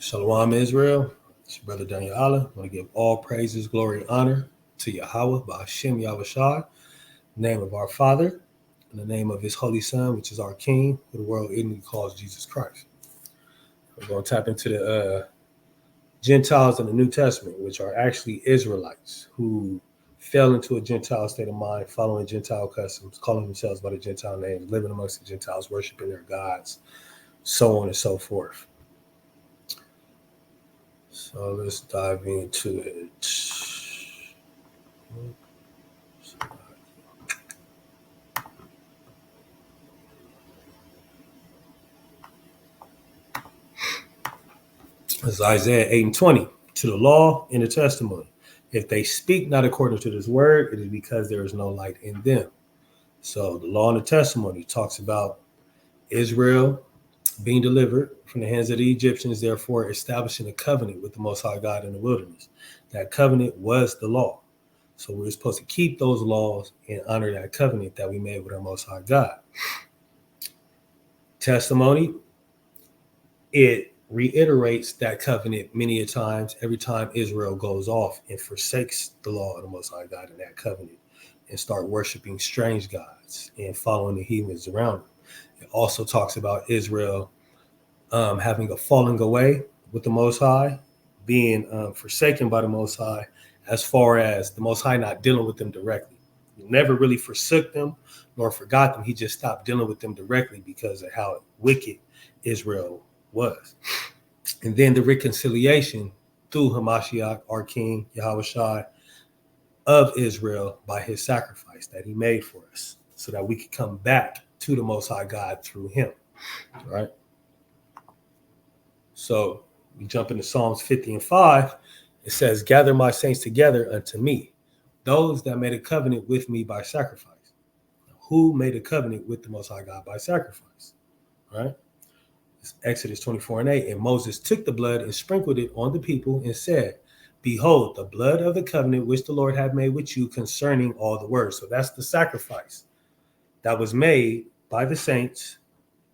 Shalom, Israel. It's your brother Daniel Allah. I want to give all praises, glory, and honor to Yahweh, Ba'ashem Yahushua, name of our Father, in the name of his Holy Son, which is our King, who the world ignorantly calls Jesus Christ. We're going to tap into the Gentiles in the New Testament, which are actually Israelites who fell into a Gentile state of mind, following Gentile customs, calling themselves by the Gentile names, living amongst the Gentiles, worshiping their gods, so on and so forth. So let's dive into it. It's Isaiah 8:20. To the law and the testimony. If they speak not according to this word, it is because there is no light in them. So the law and the testimony talks about Israel being delivered from the hands of the Egyptians, therefore establishing a covenant with the Most High God in the wilderness. That covenant was the law. So we're supposed to keep those laws and honor that covenant that we made with our Most High God. Testimony, it reiterates that covenant many a times, every time Israel goes off and forsakes the law of the Most High God in that covenant and start worshiping strange gods and following the heathens around them. It also talks about Israel having a falling away with the Most High, being forsaken by the Most High, as far as the Most High not dealing with them directly. He never really forsook them nor forgot them. He just stopped dealing with them directly because of how wicked Israel was. And then the reconciliation through Hamashiach, our King, Yahushua, of Israel by his sacrifice that he made for us so that we could come back to the Most High God through him, right? So we jump into Psalms 50:5. It says, gather my saints together unto me, those that made a covenant with me by sacrifice. Who made a covenant with the Most High God by sacrifice, right? It's Exodus 24:8. And Moses took the blood and sprinkled it on the people and said, behold, the blood of the covenant which the Lord had made with you concerning all the words. So that's the sacrifice that was made by the saints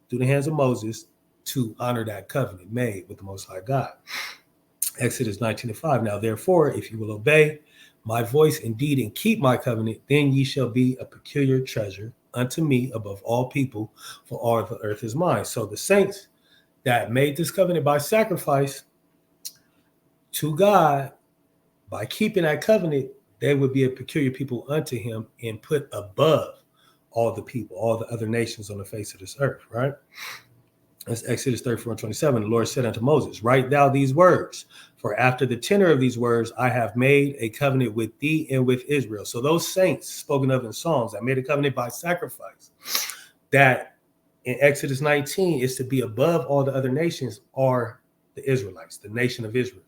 through the hands of Moses to honor that covenant made with the Most High God. Exodus 19:5. Now, therefore, if you will obey my voice indeed and keep my covenant, then ye shall be a peculiar treasure unto me above all people, for all the earth is mine. So the saints that made this covenant by sacrifice to God, by keeping that covenant, they would be a peculiar people unto him and put above all the people, all the other nations on the face of this earth, right? That's Exodus 34:27. The Lord said unto Moses, write thou these words, for after the tenor of these words, I have made a covenant with thee and with Israel. So those saints spoken of in Psalms that made a covenant by sacrifice, that in Exodus 19 is to be above all the other nations, are the Israelites, the nation of Israel.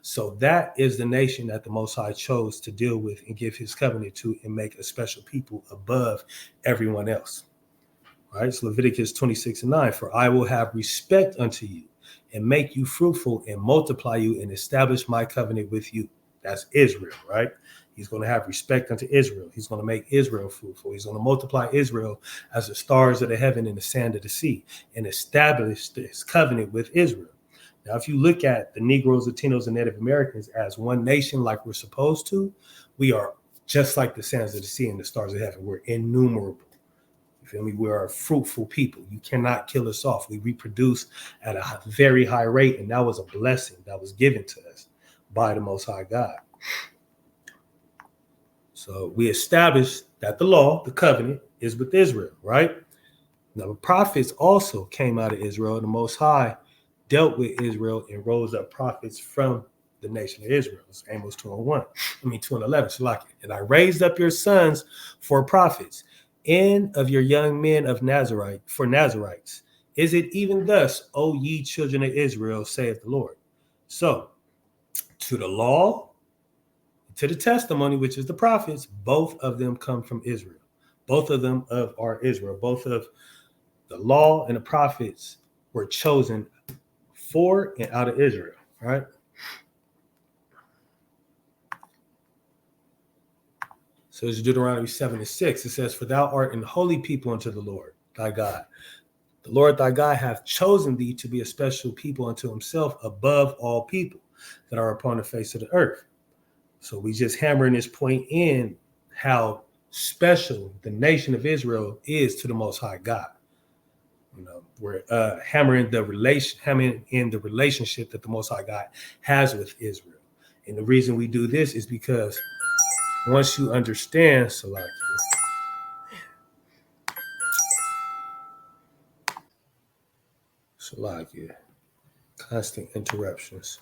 So that is the nation that the Most High chose to deal with and give his covenant to and make a special people above everyone else. All right, so Leviticus 26:9, for I will have respect unto you and make you fruitful and multiply you and establish my covenant with you. That's Israel, right? He's going to have respect unto Israel. He's going to make Israel fruitful. He's going to multiply Israel as the stars of the heaven and the sand of the sea and establish this covenant with Israel. Now, if you look at the Negroes, Latinos, and Native Americans as one nation like we're supposed to, we are just like the sands of the sea and the stars of heaven. We're innumerable. You feel me? We are a fruitful people. You cannot kill us off. We reproduce at a very high rate, and that was a blessing that was given to us by the Most High God. So we established that the law, the covenant, is with Israel, right? Now, the prophets also came out of Israel. The Most High dealt with Israel and rose up prophets from the nation of Israel. It's Amos 2:11. And I raised up your sons for prophets, and of your young men of Nazarite for Nazarites. Is it even thus, O ye children of Israel, saith the Lord? So, to the law, to the testimony, which is the prophets, both of them come from Israel. Both of them are Israel. Both of the law and the prophets were chosen for and out of Israel, right? So it's Deuteronomy 7:6. It says, for thou art an holy people unto the Lord, thy God. The Lord thy God hath chosen thee to be a special people unto himself above all people that are upon the face of the earth. So we just hammering this point in how special the nation of Israel is to the Most High God. You know, we're hammering in the relationship that the Most High God has with Israel. And the reason we do this is because once you understand Salakia, constant interruptions.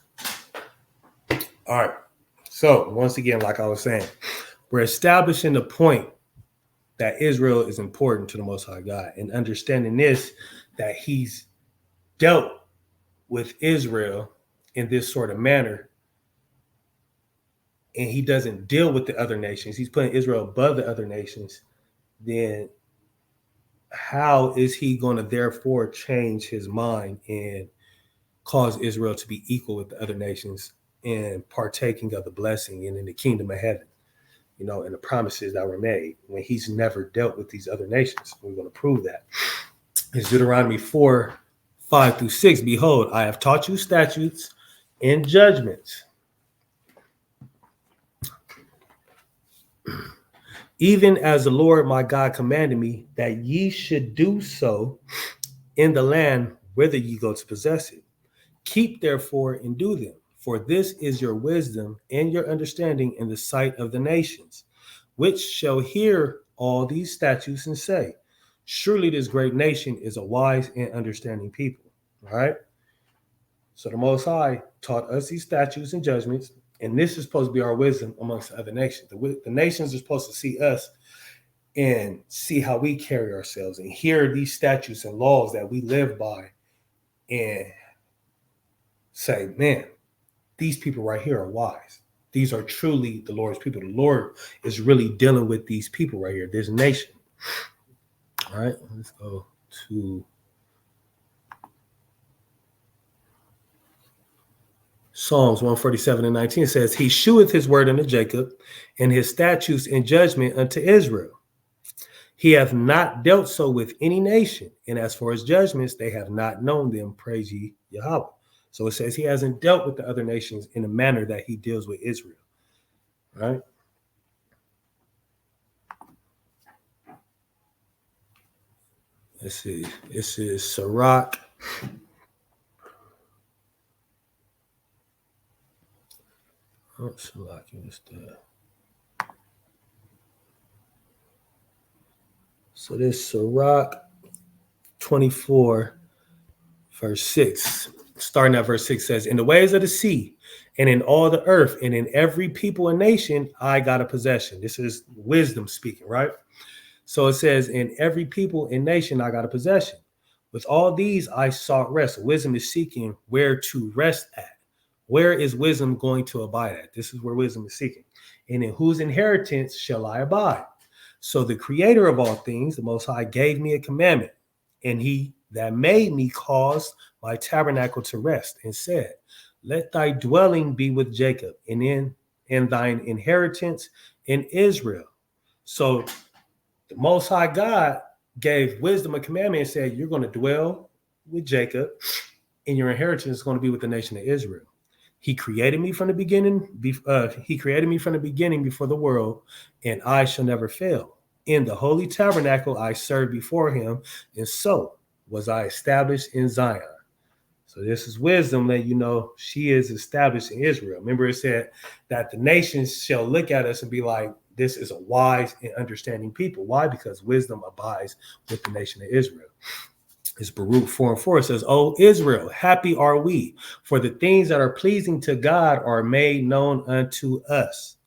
All right. So once again, like I was saying, we're establishing the point that Israel is important to the Most High God, and understanding this, that he's dealt with Israel in this sort of manner, and he doesn't deal with the other nations. He's putting Israel above the other nations. Then how is he going to therefore change his mind and cause Israel to be equal with the other nations and partaking of the blessing and in the kingdom of heaven, you know, and the promises that were made when he's never dealt with these other nations? We're going to prove that. It's Deuteronomy 4:5-6. Behold, I have taught you statutes and judgments, even as the Lord my God commanded me, that ye should do so in the land whither ye go to possess it. Keep therefore and do them, for this is your wisdom and your understanding in the sight of the nations, which shall hear all these statutes and say, surely this great nation is a wise and understanding people. All right. So the Most High taught us these statutes and judgments, and this is supposed to be our wisdom amongst the other nations. The nations are supposed to see us and see how we carry ourselves and hear these statutes and laws that we live by and say, man, these people right here are wise. These are truly the Lord's people. The Lord is really dealing with these people right here, this nation. All right, let's go to Psalms 147:19. It says, he sheweth his word unto Jacob, and his statutes and judgment unto Israel. He hath not dealt so with any nation, and as for his judgments, they have not known them. Praise ye Yahweh. So it says he hasn't dealt with the other nations in the manner that he deals with Israel. Right? Let's see. This is Sirach. Oh, Sirach, what's that? So this Sirach 24, verse 6. Starting at verse 6 says, in the ways of the sea and in all the earth and in every people and nation, I got a possession. This is wisdom speaking, right? So it says, in every people and nation, I got a possession. With all these, I sought rest. Wisdom is seeking where to rest at. Where is wisdom going to abide at? This is where wisdom is seeking. And in whose inheritance shall I abide? So the creator of all things, the Most High, gave me a commandment, and he that made me caused my tabernacle to rest, and said, let thy dwelling be with Jacob, and in thine inheritance in Israel. So the Most High God gave wisdom a commandment and said, you're going to dwell with Jacob, and your inheritance is going to be with the nation of Israel. He created me from the beginning. He created me from the beginning before the world, and I shall never fail. In the holy tabernacle I served before him, and so was I established in Zion. So this is wisdom that, you know, she is established in Israel. Remember, it said that the nations shall look at us and be like, this is a wise and understanding people. Why? Because wisdom abides with the nation of Israel. It's Baruch 4:4. It says, O Israel, happy are we, for the things that are pleasing to God are made known unto us.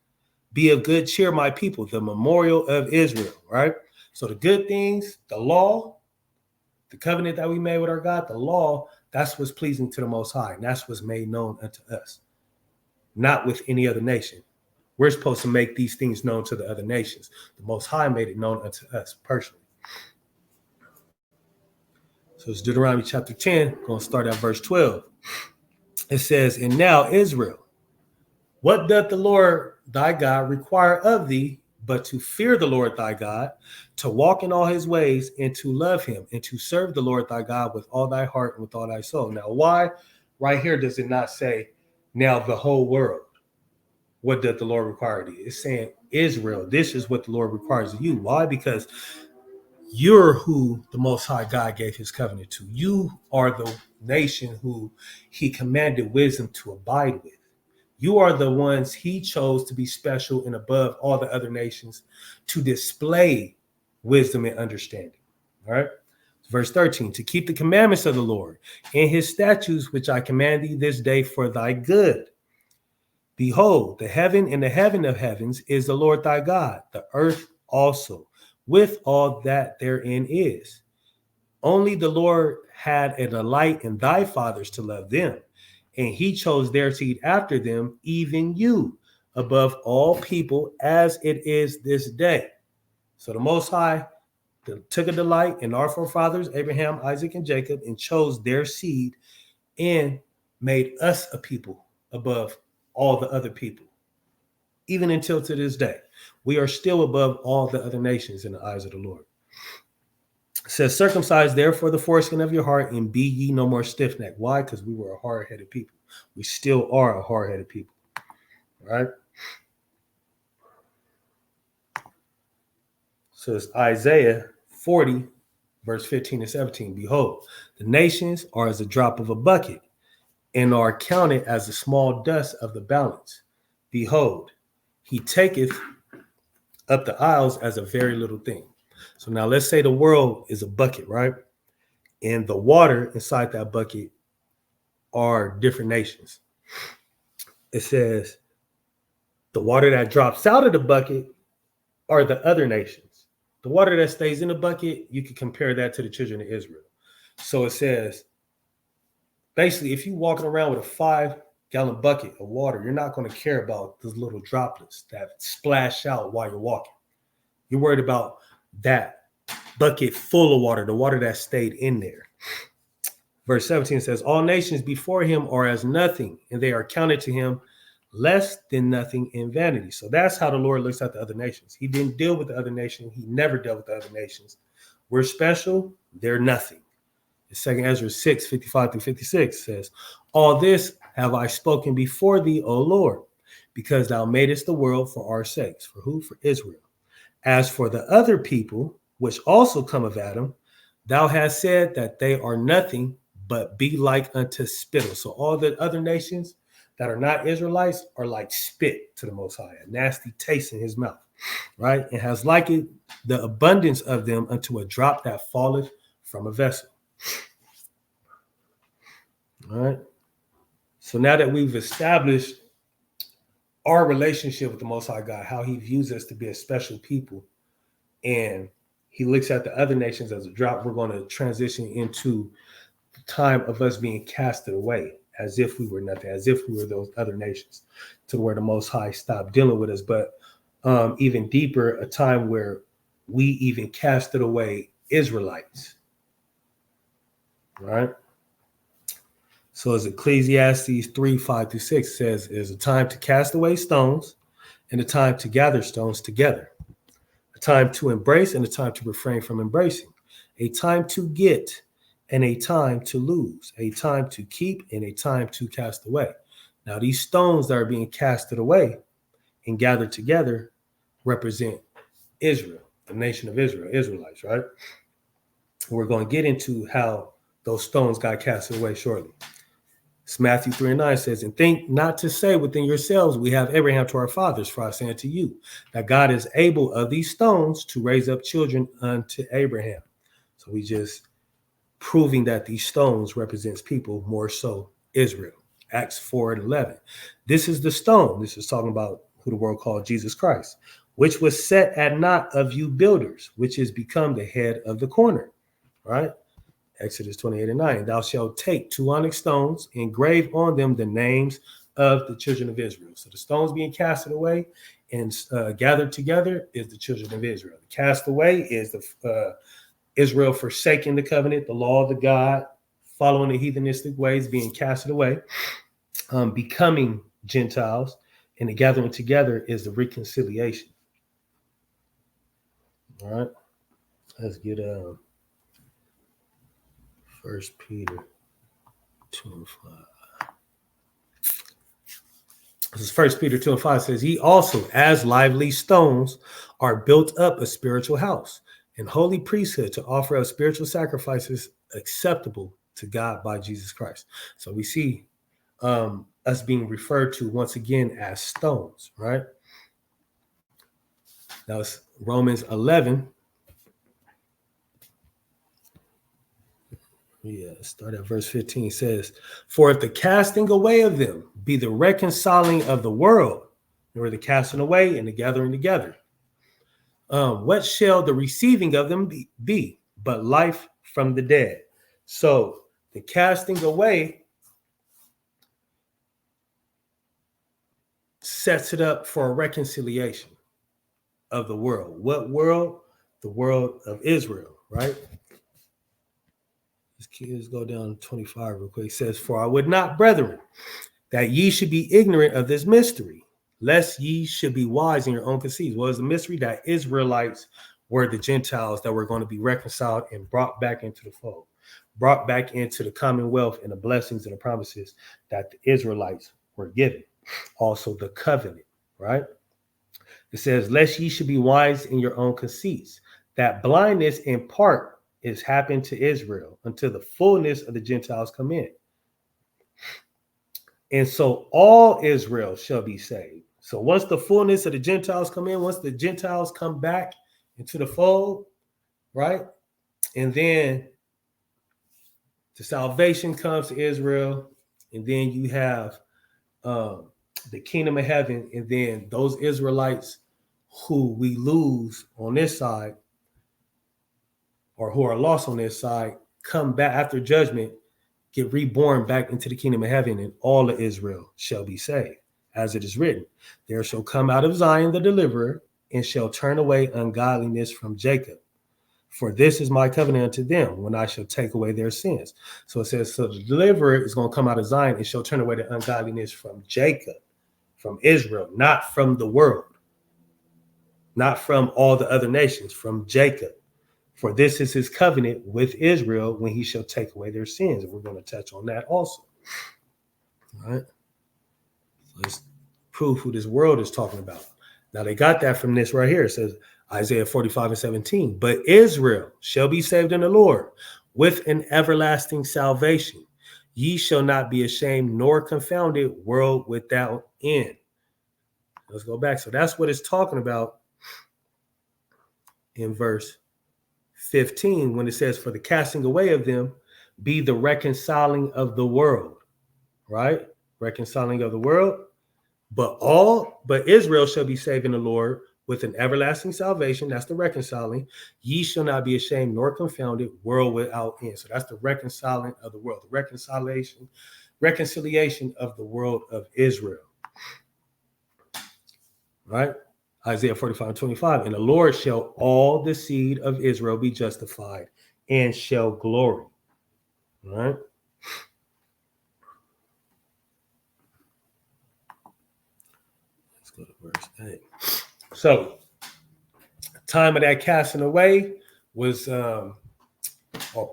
Be of good cheer, my people, the memorial of Israel, right? So the good things, the law, the covenant that we made with our God, the law, that's what's pleasing to the Most High. And that's what's made known unto us, not with any other nation. We're supposed to make these things known to the other nations. The Most High made it known unto us personally. So it's Deuteronomy chapter 10, going to start at verse 12. It says, and now Israel, what doth the Lord thy God require of thee but to fear the Lord thy God, to walk in all his ways, and to love him, and to serve the Lord thy God with all thy heart and with all thy soul. Now, why right here does it not say, now the whole world? What does the Lord require of you? It's saying, Israel, this is what the Lord requires of you. Why? Because you're who the Most High God gave his covenant to. You are the nation who he commanded wisdom to abide with. You are the ones he chose to be special and above all the other nations to display wisdom and understanding. All right. Verse 13, to keep the commandments of the Lord and his statutes, which I command thee this day for thy good. Behold, the heaven and the heaven of heavens is the Lord thy God, the earth also, with all that therein is. Only the Lord had a delight in thy fathers to love them, and he chose their seed after them, even you, above all people, as it is this day. So the Most High took a delight in our forefathers, Abraham, Isaac, and Jacob, and chose their seed and made us a people above all the other people. Even until to this day, we are still above all the other nations in the eyes of the Lord. It says, circumcise therefore the foreskin of your heart and be ye no more stiff-necked. Why? Because we were a hard-headed people. We still are a hard-headed people. All right? So it's Isaiah 40, verse 15 and 17. Behold, the nations are as a drop of a bucket and are counted as the small dust of the balance. Behold, he taketh up the isles as a very little thing. So now let's say the world is a bucket, right? And the water inside that bucket are different nations. It says the water that drops out of the bucket are the other nations. The water that stays in the bucket, you can compare that to the children of Israel. So it says, basically, if you're walking around with a 5-gallon bucket of water, you're not going to care about those little droplets that splash out while you're walking. You're worried about that bucket full of water, the water that stayed in there. Verse 17 says, all nations before him are as nothing, and they are counted to him less than nothing in vanity. So that's how the Lord looks at the other nations. He didn't deal with the other nations. He never dealt with the other nations. We're special. They're nothing. 2 Ezra 6, 55 through 56 says, all this have I spoken before thee, O Lord, because thou madest the world for our sakes. For who? For Israel. As for the other people, which also come of Adam, thou hast said that they are nothing but be like unto spittle. So all the other nations that are not Israelites are like spit to the Most High, a nasty taste in his mouth, right? And has likened the abundance of them unto a drop that falleth from a vessel. All right. So now that we've established our relationship with the Most High God, how he views us to be a special people, and he looks at the other nations as a drop, we're going to transition into the time of us being casted away as if we were nothing, as if we were those other nations, to where the Most High stopped dealing with us. But even deeper, a time where we even casted away Israelites. Right? So as Ecclesiastes 3, 5 through 6 says, there's a time to cast away stones and a time to gather stones together, a time to embrace and a time to refrain from embracing, a time to get and a time to lose, a time to keep and a time to cast away. Now, these stones that are being casted away and gathered together represent Israel, the nation of Israel, Israelites, right? We're going to get into how those stones got casted away shortly. It's Matthew 3 and 9 says, and think not to say within yourselves, we have Abraham to our fathers, for I say unto you, that God is able of these stones to raise up children unto Abraham. So we just proving that these stones represents people, more so Israel. Acts 4 and 11. This is the stone. This is talking about who the world called Jesus Christ, which was set at naught of you builders, which is become the head of the corner. Right? Exodus 28 and 9. Thou shalt take 2 onyx stones, engrave on them the names of the children of Israel. So the stones being casted away and gathered together is the children of Israel. The cast away is the Israel forsaking the covenant, the law of the God, following the heathenistic ways, being casted away, becoming Gentiles, and the gathering together is the reconciliation. All right. Let's get 1 Peter 2 and 5. This is 1 Peter 2 and 5 says, ye also, as lively stones, are built up a spiritual house and holy priesthood to offer up spiritual sacrifices acceptable to God by Jesus Christ. So we see us being referred to once again as stones, right? Now it's Romans 11. Yeah, start at verse 15. Says, for if the casting away of them be the reconciling of the world, or the casting away and the gathering together, what shall the receiving of them be but life from the dead? So the casting away sets it up for a reconciliation of the world. What world? The world of Israel, right? Let's go down to 25 real quick. It says, for I would not, brethren, that ye should be ignorant of this mystery, lest ye should be wise in your own conceits. Well, it's a mystery that Israelites were the Gentiles that were going to be reconciled and brought back into the fold, brought back into the commonwealth and the blessings and the promises that the Israelites were given. Also the covenant, right? It says, lest ye should be wise in your own conceits. That blindness in part is happened to Israel until the fullness of the Gentiles come in. And so all Israel shall be saved. So once the fullness of the Gentiles come in, once the Gentiles come back into the fold, right? And then the salvation comes to Israel. And then you have the kingdom of heaven. And then those Israelites who we lose on this side, or who are lost on this side, come back after judgment, get reborn back into the kingdom of heaven, and all of Israel shall be saved. As it is written, there shall come out of Zion the deliverer, and shall turn away ungodliness from Jacob. For this is my covenant unto them, when I shall take away their sins. So it says, so the deliverer is going to come out of Zion and shall turn away the ungodliness from Jacob, from Israel, not from the world, not from all the other nations, from Jacob. For this is his covenant with Israel when he shall take away their sins. And we're going to touch on that also. All right. So let's prove who this world is talking about. Now they got that from this right here. It says Isaiah 45 and 17. But Israel shall be saved in the Lord with an everlasting salvation. Ye shall not be ashamed nor confounded, world without end. Let's go back. So that's what it's talking about in verse 15, when it says, for the casting away of them be the reconciling of the world, right? Reconciling of the world. But Israel shall be saved in the Lord with an everlasting salvation. That's the reconciling. Ye shall not be ashamed nor confounded, world without end. So that's the reconciling of the world, the reconciliation of the world of Israel, right? Isaiah 45 and 25. And the Lord shall all the seed of Israel be justified and shall glory. All right. Let's go to verse 8. So, time of that casting away was, or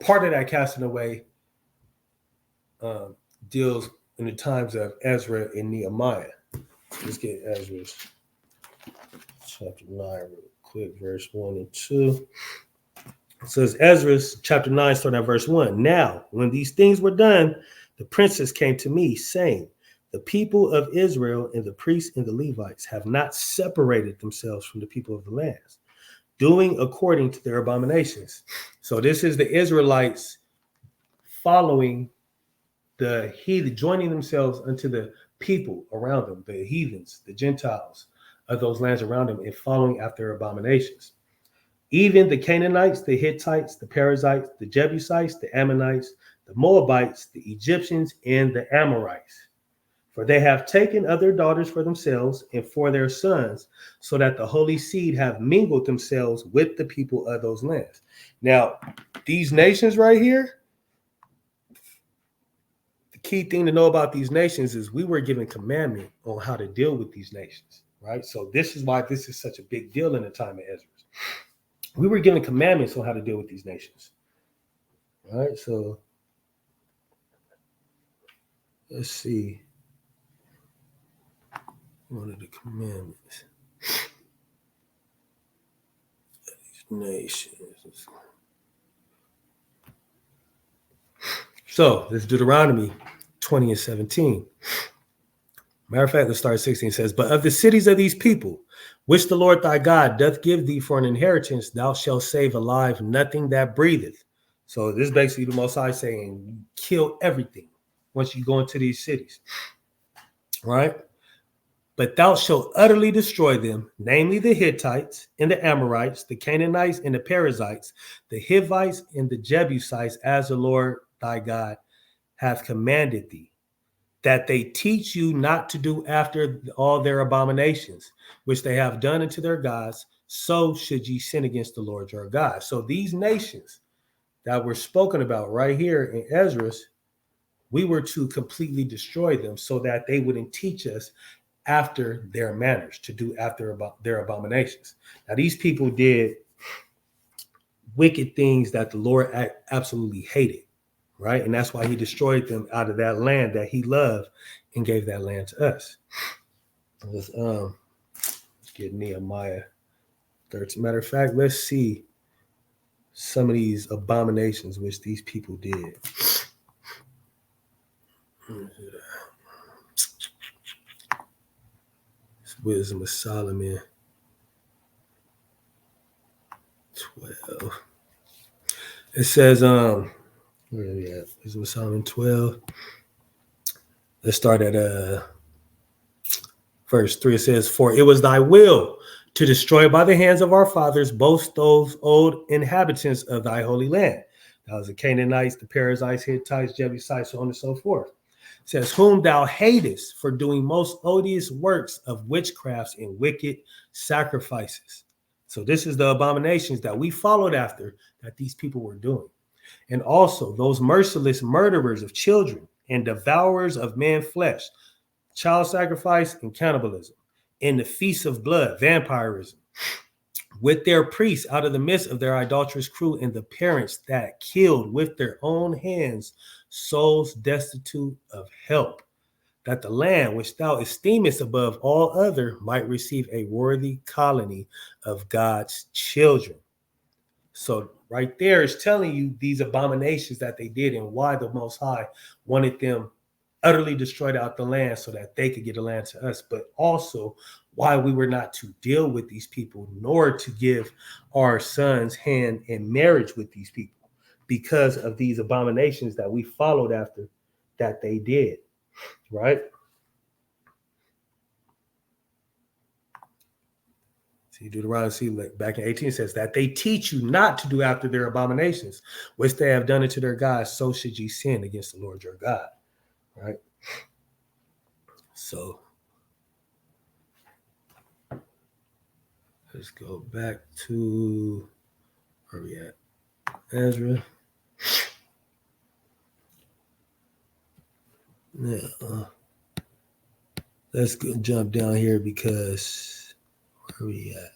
part of that casting away deals in the times of Ezra and Nehemiah. Let's get Ezra's chapter 9 real quick, verse 1 and 2. It says, Ezra chapter 9, starting at verse 1. Now, when these things were done, the princes came to me, saying, the people of Israel and the priests and the Levites have not separated themselves from the people of the lands, doing according to their abominations. So this is the Israelites following the heathen, joining themselves unto the people around them, the heathens, the Gentiles of those lands around them, and following after abominations. Even the Canaanites, the Hittites, the Perizzites, the Jebusites, the Ammonites, the Moabites, the Egyptians, and the Amorites. For they have taken other daughters for themselves and for their sons, so that the holy seed have mingled themselves with the people of those lands. Now, these nations right here, the key thing to know about these nations is we were given commandment on how to deal with these nations, right? So this is why this is such a big deal in the time of Ezra. we were given commandments on how to deal with these nations. All right, so let's see. One of the commandments. These nations. So this is Deuteronomy 20 and 17. Matter of fact, let's start at 16. It says, but of the cities of these people, which the Lord thy God doth give thee for an inheritance, thou shalt save alive nothing that breatheth. So this is basically the Most High saying, kill everything once you go into these cities. Right? But thou shalt utterly destroy them, namely the Hittites and the Amorites, the Canaanites and the Perizzites, the Hivites and the Jebusites, as the Lord thy God hath commanded thee, that they teach you not to do after all their abominations, which they have done unto their gods, so should ye sin against the Lord your God. So these nations that were spoken about right here in Ezra, we were to completely destroy them so that they wouldn't teach us after their manners, to do after their abominations. Now, these people did wicked things that the Lord absolutely hated, right? And that's why he destroyed them out of that land that he loved and gave that land to us. Let's get Nehemiah 13. Matter of fact, let's see some of these abominations which these people did. Wisdom of Solomon 12. It says, where are we at? Wisdom of Solomon 12. Let's start at verse 3. It says, for it was thy will to destroy by the hands of our fathers both those old inhabitants of thy holy land. That was the Canaanites, the Perizzites, Hittites, Jebusites, so on and so forth. It says, whom thou hatest for doing most odious works of witchcrafts and wicked sacrifices. So this is the abominations that we followed after that these people were doing. And also those merciless murderers of children and devourers of man's flesh, child sacrifice and cannibalism, in the feasts of blood, vampirism, with their priests out of the midst of their idolatrous crew, and the parents that killed with their own hands souls destitute of help, that the land which thou esteemest above all other might receive a worthy colony of God's children. So right there is telling you these abominations that they did and why the Most High wanted them utterly destroyed out the land so that they could get a land to us, but also why we were not to deal with these people, nor to give our sons hand in marriage with these people because of these abominations that we followed after that they did, right? See, Deuteronomy back in 18 says that they teach you not to do after their abominations, which they have done unto their gods, so should ye sin against the Lord your God, right? So let's go back to where we at? Ezra. Now, let's go jump down here because where we at?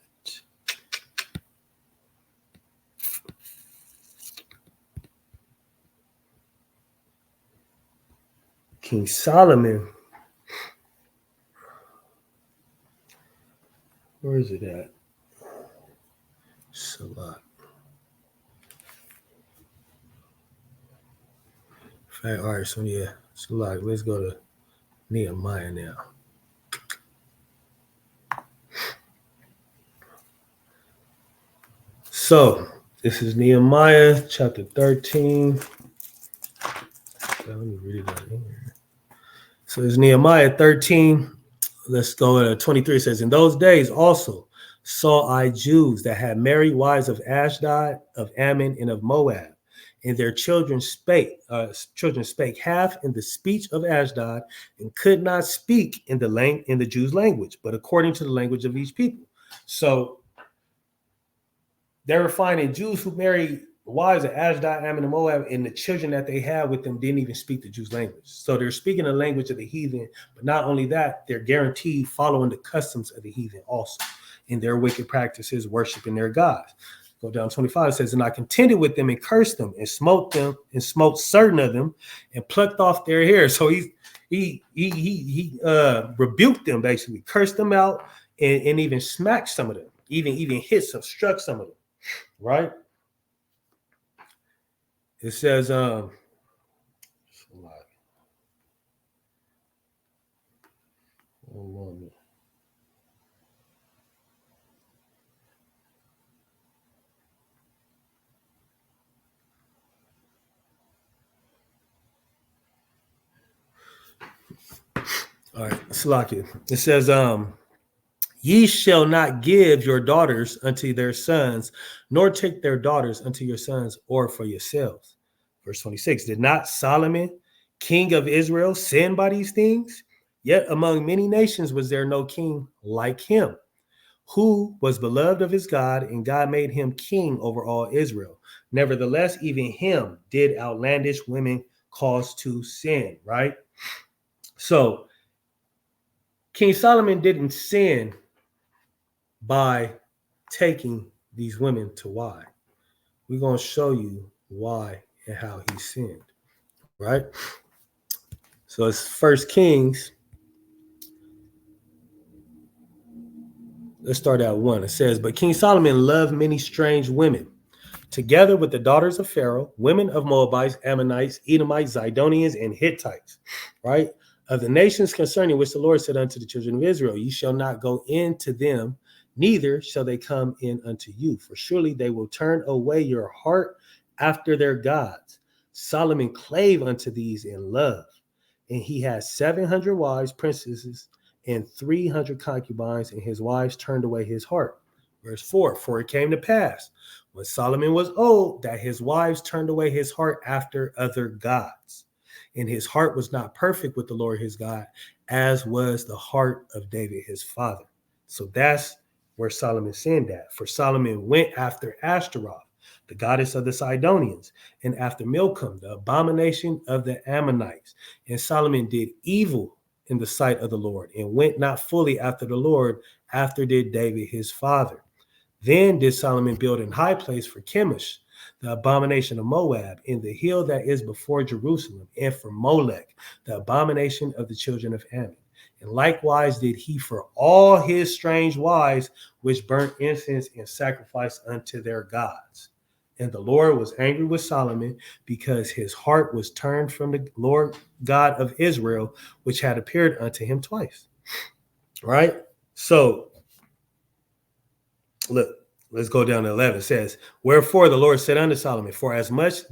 King Solomon. Where is it at? Salat. All right, so yeah, Salat. Let's go to Nehemiah now. So this is Nehemiah chapter 13. Let me read it out here. So it's Nehemiah 13. Let's go to 23. It says, in those days also saw I Jews that had married wives of Ashdod, of Ammon, and of Moab. And their children spake half in the speech of Ashdod, and could not speak in the Jews' language, but according to the language of each people. So they were finding Jews who married wives of Ashdod, Ammon, and Moab, and the children that they had with them didn't even speak the Jews' language. So they're speaking the language of the heathen, but not only that, they're guaranteed following the customs of the heathen also in their wicked practices, worshiping their gods. Go down 25. It says, and I contended with them and cursed them and smote certain of them and plucked off their hair. So he rebuked them, basically, cursed them out, and even smacked some of them, even hit some, struck some of them, right? It says, all right, Salakia. It says, ye shall not give your daughters unto their sons, nor take their daughters unto your sons or for yourselves. Verse 26, did not Solomon, king of Israel, sin by these things? Yet among many nations was there no king like him, who was beloved of his God, and God made him king over all Israel. Nevertheless, even him did outlandish women cause to sin, right? So King Solomon didn't sin by taking these women to wife. We're going to show you why and how he sinned, right? So it's 1 Kings. Let's start at 1. It says, but King Solomon loved many strange women, together with the daughters of Pharaoh, women of Moabites, Ammonites, Edomites, Zidonians, and Hittites, right? Of the nations concerning which the Lord said unto the children of Israel, ye shall not go in to them, neither shall they come in unto you, for surely they will turn away your heart after their gods. Solomon clave unto these in love, and he had 700 wives, princesses, and 300 concubines, and his wives turned away his heart. Verse 4, for it came to pass, when Solomon was old, that his wives turned away his heart after other gods, and his heart was not perfect with the Lord his God, as was the heart of David his father. So that's where Solomon sinned at. For Solomon went after Ashtaroth, the goddess of the Sidonians, and after Milcom, the abomination of the Ammonites. And Solomon did evil in the sight of the Lord, and went not fully after the Lord, after did David his father. Then did Solomon build an high place for Chemosh, the abomination of Moab, in the hill that is before Jerusalem, and for Molech, the abomination of the children of Ammon. And likewise did he for all his strange wives, which burnt incense and sacrificed unto their gods. And the Lord was angry with Solomon, because his heart was turned from the Lord God of Israel, which had appeared unto him twice. Right? So, look, let's go down to 11. It says, wherefore the Lord said unto Solomon, for as much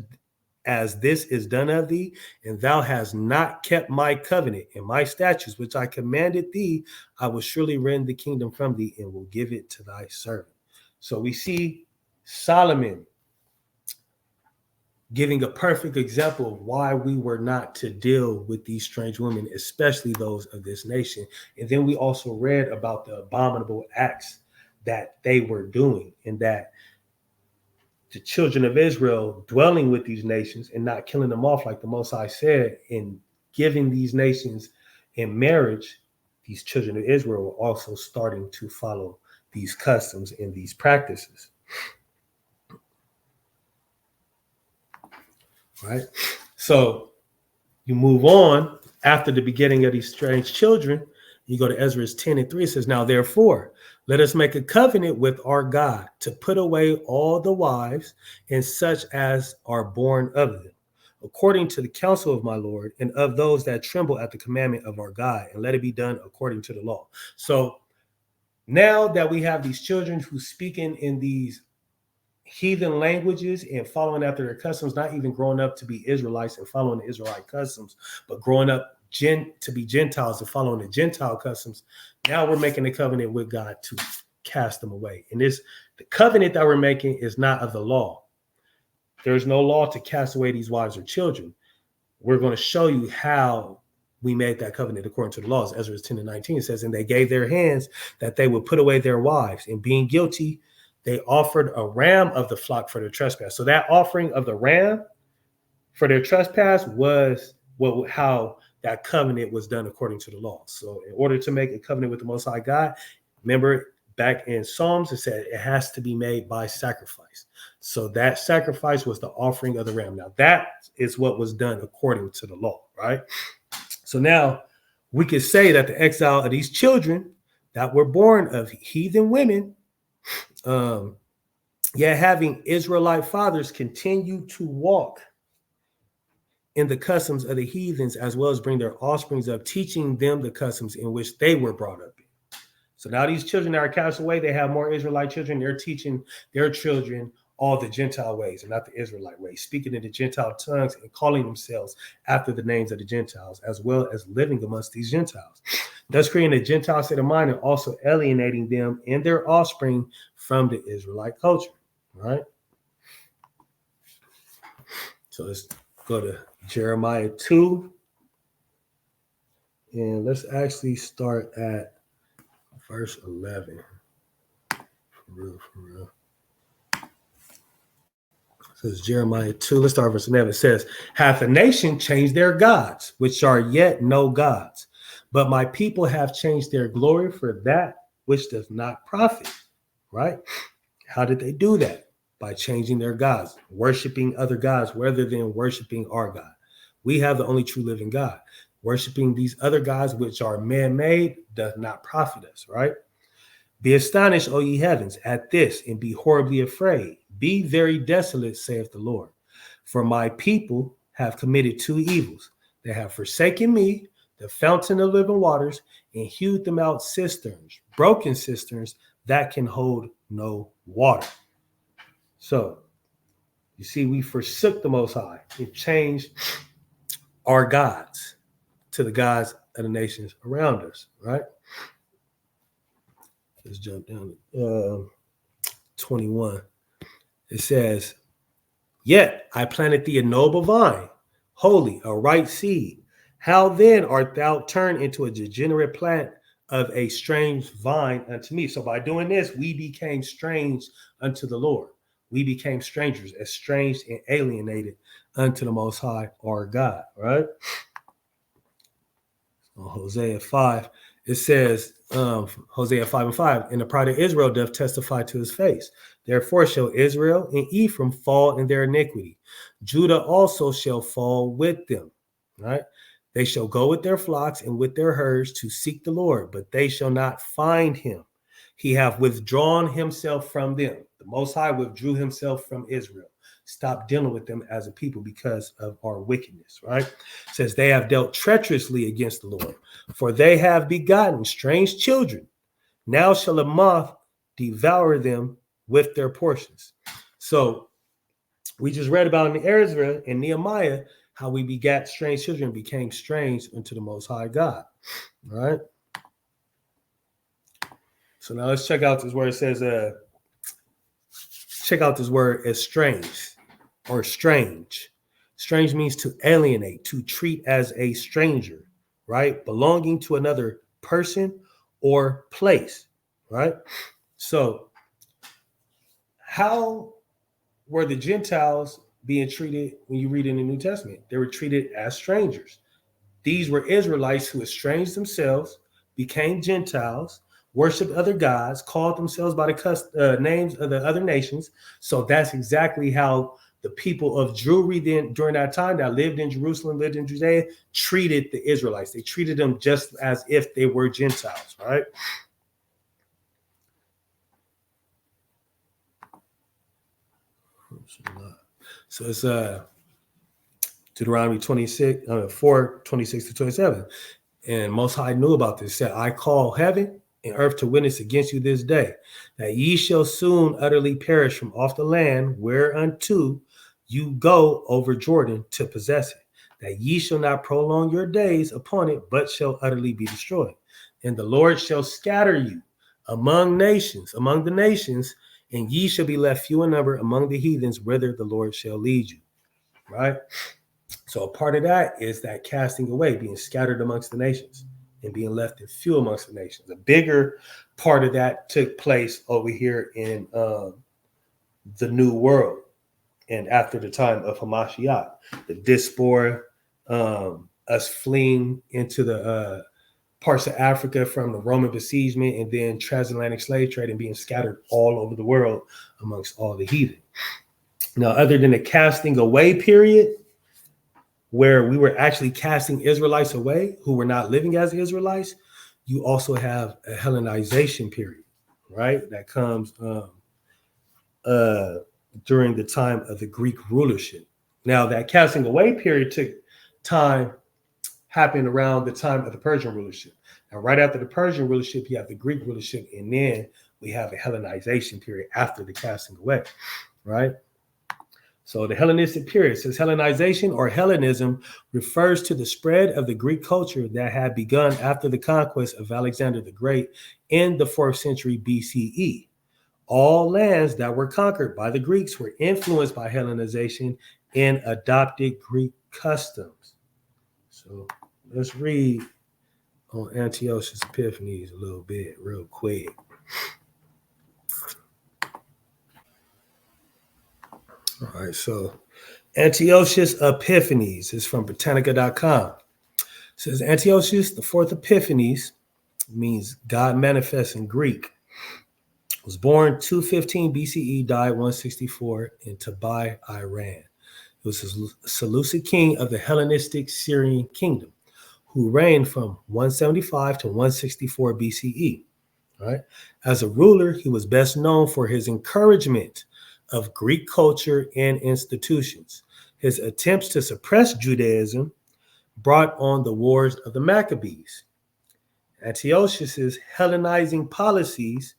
as this is done of thee, and thou hast not kept my covenant and my statutes, which I commanded thee, I will surely rend the kingdom from thee, and will give it to thy servant. So we see Solomon giving a perfect example of why we were not to deal with these strange women, especially those of this nation. And then we also read about the abominable acts that they were doing, and that the children of Israel dwelling with these nations and not killing them off, like the Most High said, in giving these nations in marriage, these children of Israel were also starting to follow these customs and these practices. Right? So you move on after the begetting of these strange children. You go to Ezra 10:3. It says, now therefore, let us make a covenant with our God to put away all the wives and such as are born of them, according to the counsel of my Lord, and of those that tremble at the commandment of our God, and let it be done according to the law. So now that we have these children who speaking in these heathen languages and following after their customs, not even growing up to be Israelites and following the Israelite customs, but growing up to be Gentiles and following the Gentile customs, now we're making a covenant with God to cast them away. And the covenant that we're making is not of the law. There's no law to cast away these wives or children. We're going to show you how we made that covenant according to the laws. Ezra 10:19 says, and they gave their hands that they would put away their wives, and being guilty, they offered a ram of the flock for their trespass. So that offering of the ram for their trespass was how that covenant was done according to the law. So in order to make a covenant with the Most High God, remember, back in Psalms, it said it has to be made by sacrifice. So that sacrifice was the offering of the ram. Now that is what was done according to the law, right? So now we could say that the exile of these children that were born of heathen women, yet having Israelite fathers, continue to walk in the customs of the heathens, as well as bring their offsprings up, teaching them the customs in which they were brought up in. So now these children that are cast away, they have more Israelite children. They're teaching their children all the Gentile ways and not the Israelite ways, speaking in the Gentile tongues and calling themselves after the names of the Gentiles, as well as living amongst these Gentiles, thus creating a Gentile state of mind and also alienating them and their offspring from the Israelite culture, right? So let's go to Jeremiah 2, and let's actually start at verse 11. For real. So it's Jeremiah 2. Let's start verse 11. It says, hath a nation changed their gods, which are yet no gods? But my people have changed their glory for that which does not profit. Right? How did they do that? By changing their gods, worshiping other gods rather than worshiping our God. We have the only true living God. Worshiping these other gods, which are man-made, does not profit us, right? Be astonished, O ye heavens, at this, and be horribly afraid. Be very desolate, saith the Lord. For my people have committed two evils. They have forsaken me, the fountain of living waters, and hewed them out cisterns, broken cisterns that can hold no water. So, you see, we forsook the Most High. It changed our gods to the gods of the nations around us, right? Let's jump down to 21. It says, yet I planted thee a noble vine, holy, a right seed. How then art thou turned into a degenerate plant of a strange vine unto me? So by doing this, we became strange unto the Lord. We became strangers, estranged and alienated unto the Most High, our God, right? Hosea 5, it says, Hosea 5:5, and the pride of Israel doth testify to his face. Therefore shall Israel and Ephraim fall in their iniquity. Judah also shall fall with them, right? They shall go with their flocks and with their herds to seek the Lord, but they shall not find him. He hath withdrawn himself from them. The Most High withdrew himself from Israel. Stop dealing with them as a people because of our wickedness, right? It says they have dealt treacherously against the Lord, for they have begotten strange children. Now shall a moth devour them with their portions. So we just read about in Ezra and Nehemiah how we begat strange children, became strange unto the Most High God, right? So now let's check out this word. It says, check out this word estranged or strange. Strange means to alienate, to treat as a stranger, right? Belonging to another person or place, right? So how were the Gentiles being treated when you read in the New Testament? They were treated as strangers. These were Israelites who estranged themselves, became Gentiles, worshiped other gods, called themselves by the names of the other nations. So that's exactly how the people of Jewry then during that time that lived in Jerusalem, lived in Judea, treated the Israelites. They treated them just as if they were Gentiles, right? So it's Deuteronomy 4, 26 to 27. And Most High knew about this. Said, I call heaven and earth to witness against you this day, that ye shall soon utterly perish from off the land whereunto you go over Jordan to possess it, that ye shall not prolong your days upon it, but shall utterly be destroyed. And the Lord shall scatter you among the nations, and ye shall be left few in number among the heathens, whither the Lord shall lead you. Right? So a part of that is that casting away, being scattered amongst the nations and being left in few amongst the nations. A bigger part of that took place over here in the New World and after the time of Hamashiach, the diaspora, us fleeing into the parts of Africa from the Roman besiegement, and then transatlantic slave trade and being scattered all over the world amongst all the heathen. Now, other than the casting away period, where we were actually casting Israelites away who were not living as Israelites, you also have a Hellenization period, right? That comes during the time of the Greek rulership. Now, that casting away period happened around the time of the Persian rulership. Now, right after the Persian rulership, you have the Greek rulership, and then we have a Hellenization period after the casting away, right? So the Hellenistic period says Hellenization or Hellenism refers to the spread of the Greek culture that had begun after the conquest of Alexander the Great in the 4th century BCE. All lands that were conquered by the Greeks were influenced by Hellenization and adopted Greek customs. So let's read on Antiochus Epiphanes a little bit real quick. All right, so Antiochus Epiphanes is from Britannica.com. It says Antiochus, the 4th Epiphanes, means God manifests in Greek. Was born 215 BCE, died 164 in Tabai, Iran. He was a Seleucid king of the Hellenistic Syrian kingdom, who reigned from 175 to 164 BCE. Right? As a ruler, he was best known for his encouragement of Greek culture and institutions. His attempts to suppress Judaism brought on the wars of the Maccabees. Antiochus's Hellenizing policies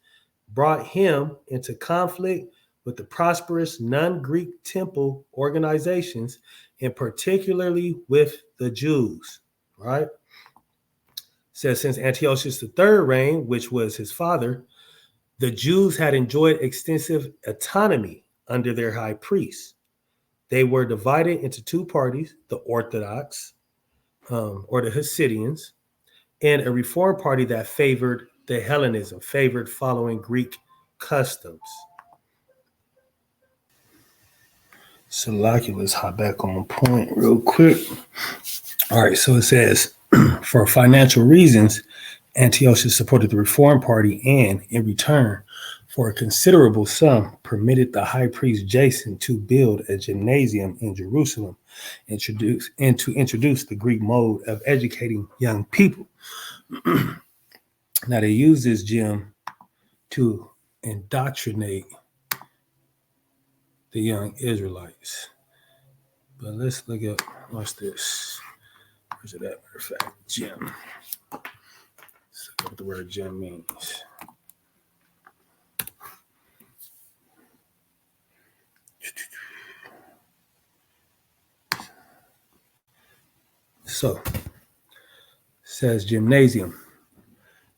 brought him into conflict with the prosperous non-Greek temple organizations, and particularly with the Jews, right? It says since Antiochus III reign, which was his father, the Jews had enjoyed extensive autonomy under their high priests. They were divided into two parties, the Orthodox, or the Hasidians, and a Reform party that favored the Hellenism, favored following Greek customs. So, let's hop back on point real quick. All right, so it says, for financial reasons, Antiochus supported the Reform Party and, in return, for a considerable sum, permitted the high priest Jason to build a gymnasium in Jerusalem and to introduce the Greek mode of educating young people. Now, they use this gym to indoctrinate the young Israelites. But let's look at, what's this? Where's it at? Matter of fact, gym. Let's look at what the word gym means. So, it says gymnasium,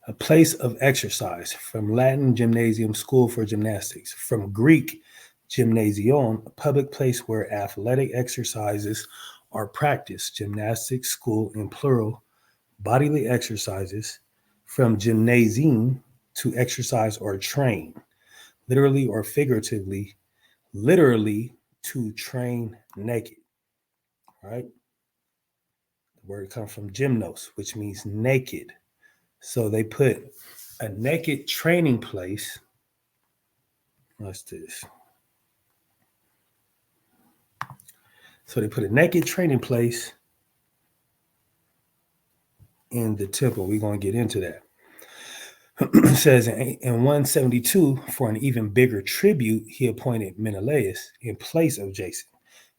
a place of exercise, from Latin gymnasium, school for gymnastics, from Greek gymnasion, a public place where athletic exercises are practiced, gymnastics, school in plural, bodily exercises, from gymnasium, to exercise or train, literally or figuratively, literally to train naked, right? The word comes from gymnos, which means naked. So they put a naked training place. What's this? So they put a naked training place in the temple. We're going to get into that. It says in 172, for an even bigger tribute, he appointed Menelaus in place of Jason.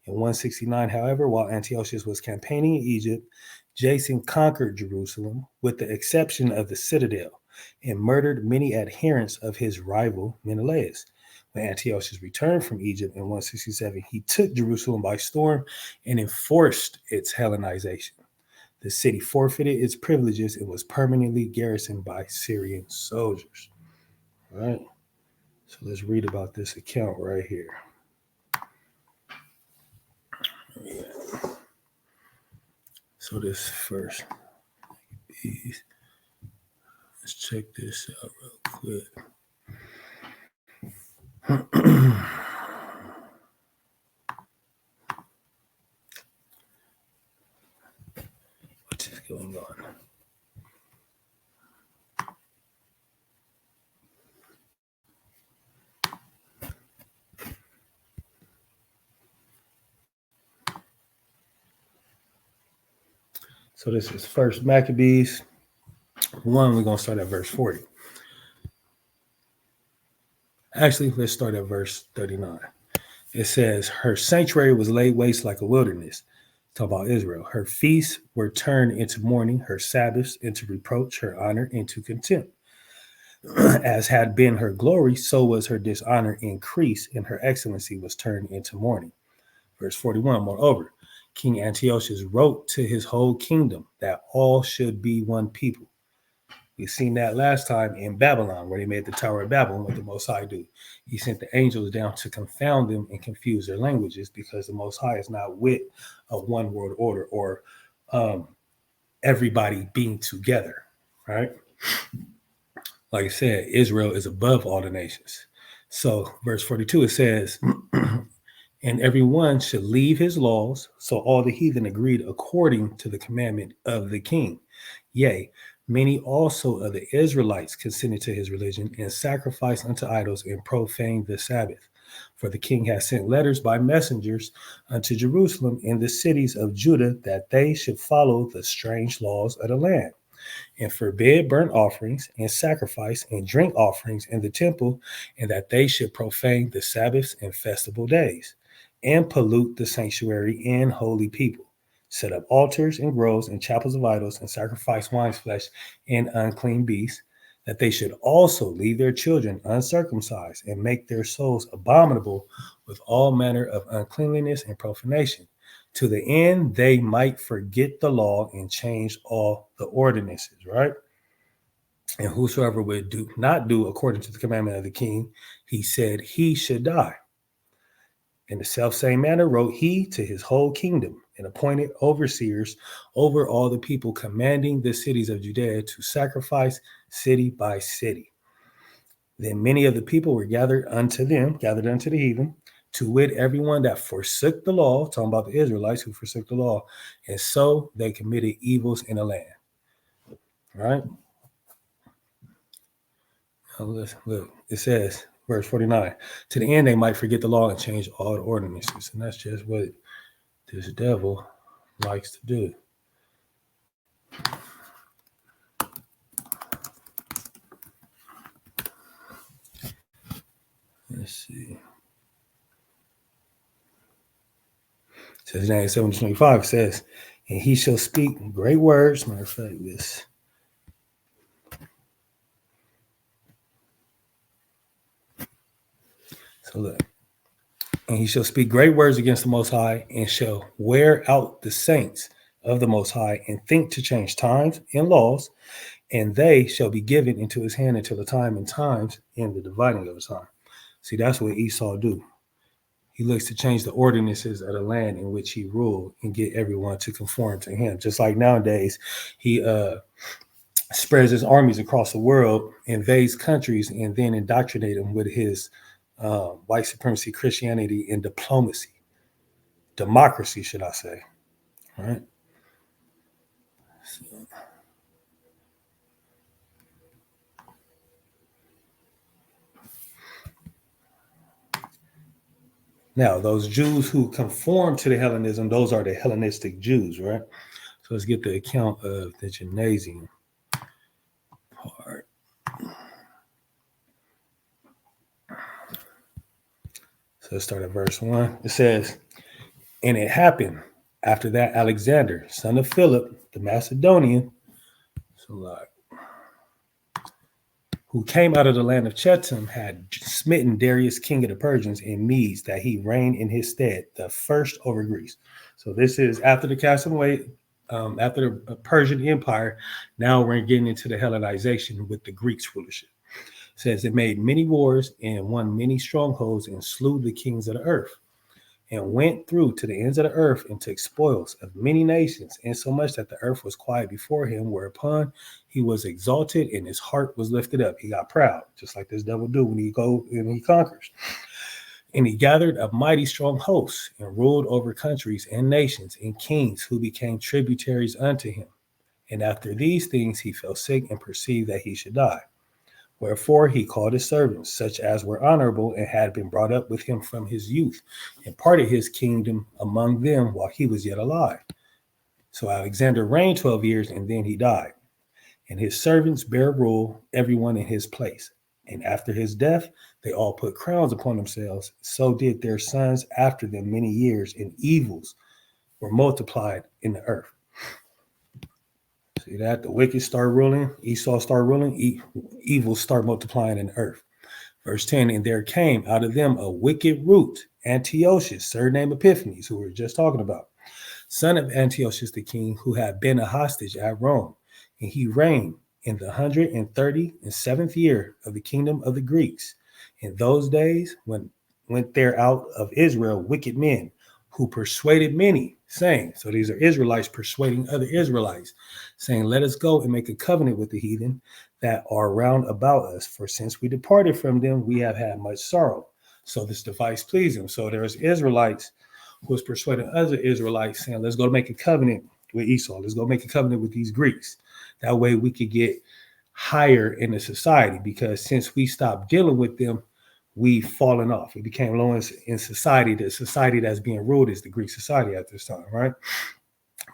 In 169, however, while Antiochus was campaigning in Egypt, Jason conquered Jerusalem, with the exception of the citadel, and murdered many adherents of his rival Menelaus. When Antiochus returned from Egypt in 167, he took Jerusalem by storm and enforced its Hellenization. The city forfeited its privileges and was permanently garrisoned by Syrian soldiers. All right. So let's read about this account right here. Yeah. So this first piece, let's check this out real quick. What is going on? So this is First Maccabees 1. We're going to start at verse 40. Actually, let's start at verse 39. It says, her sanctuary was laid waste like a wilderness. Talk about Israel. Her feasts were turned into mourning, her Sabbaths into reproach, her honor into contempt. As had been her glory, so was her dishonor increased, and her excellency was turned into mourning. Verse 41, moreover, King Antiochus wrote to his whole kingdom that all should be one people. We've seen that last time in Babylon, where they made the Tower of Babel. What the Most High do? He sent the angels down to confound them and confuse their languages, because the Most High is not with a one world order or everybody being together, right? Like I said, Israel is above all the nations. So verse 42, it says, and everyone should leave his laws. So all the heathen agreed according to the commandment of the king. Yea, many also of the Israelites consented to his religion and sacrificed unto idols and profaned the Sabbath. For the king has sent letters by messengers unto Jerusalem and the cities of Judah that they should follow the strange laws of the land, and forbid burnt offerings and sacrifice and drink offerings in the temple, and that they should profane the Sabbaths and festival days, and pollute the sanctuary and holy people, set up altars and groves and chapels of idols, and sacrifice wine's flesh and unclean beasts, that they should also leave their children uncircumcised and make their souls abominable with all manner of uncleanliness and profanation, to the end they might forget the law and change all the ordinances, right? And whosoever would not do according to the commandment of the king, he said he should die. In the selfsame manner wrote he to his whole kingdom, and appointed overseers over all the people, commanding the cities of Judea to sacrifice city by city. Then many of the people were gathered unto the heathen, to wit, everyone that forsook the law, talking about the Israelites who forsook the law, and so they committed evils in the land. All right? Now look, it says, verse 49, to the end they might forget the law and change all the ordinances. And that's just what this devil likes to do. Let's see. It says Daniel 7:25 says, and he shall speak great words. Matter of fact, this. So look. And he shall speak great words against the Most High, and shall wear out the saints of the Most High, and think to change times and laws, and they shall be given into his hand until the time and times and the dividing of his time. See, that's what Esau do. He looks to change the ordinances of the land in which he ruled and get everyone to conform to him. Just like nowadays, he spreads his armies across the world, invades countries, and then indoctrinate them with his white supremacy, Christianity, and democracy, should I say. All right. So. Now, those Jews who conform to the Hellenism, those are the Hellenistic Jews, right? So let's get the account of the gymnasium part. So let's start at verse 1. It says, and it happened after that Alexander, son of Philip, the Macedonian, who came out of the land of Chetam, had smitten Darius, king of the Persians, and Medes, that he reigned in his stead, the first over Greece. So this is after the casting away, after the Persian Empire. Now we're getting into the Hellenization with the Greeks' rulership. It says it made many wars and won many strongholds and slew the kings of the earth, and went through to the ends of the earth and took spoils of many nations, insomuch that the earth was quiet before him, whereupon he was exalted and his heart was lifted up. He got proud, just like this devil do when he goes and he conquers. And he gathered a mighty strong host and ruled over countries and nations and kings who became tributaries unto him. And after these things he fell sick and perceived that he should die. Wherefore he called his servants, such as were honorable and had been brought up with him from his youth, and parted his kingdom among them while he was yet alive. So Alexander reigned 12 years, and then he died. And his servants bare rule, everyone in his place. And after his death, they all put crowns upon themselves. So did their sons after them many years, and evils were multiplied in the earth. See that? The wicked start ruling, Esau start ruling, evil start multiplying in the earth. Verse 10, and there came out of them a wicked root, Antiochus, surname Epiphanes, who we were just talking about, son of Antiochus the king, who had been a hostage at Rome. And he reigned in the 137th year of the kingdom of the Greeks. In those days, when went there out of Israel wicked men, who persuaded many, saying, so these are Israelites persuading other Israelites, saying, let us go and make a covenant with the heathen that are round about us. For since we departed from them, we have had much sorrow. So this device pleased him. So there's Israelites who was persuading other Israelites, saying, let's go make a covenant with Esau. Let's go make a covenant with these Greeks. That way we could get higher in the society, because since we stopped dealing with them, we've fallen off. We became low in society. The society that's being ruled is the Greek society at this time, right?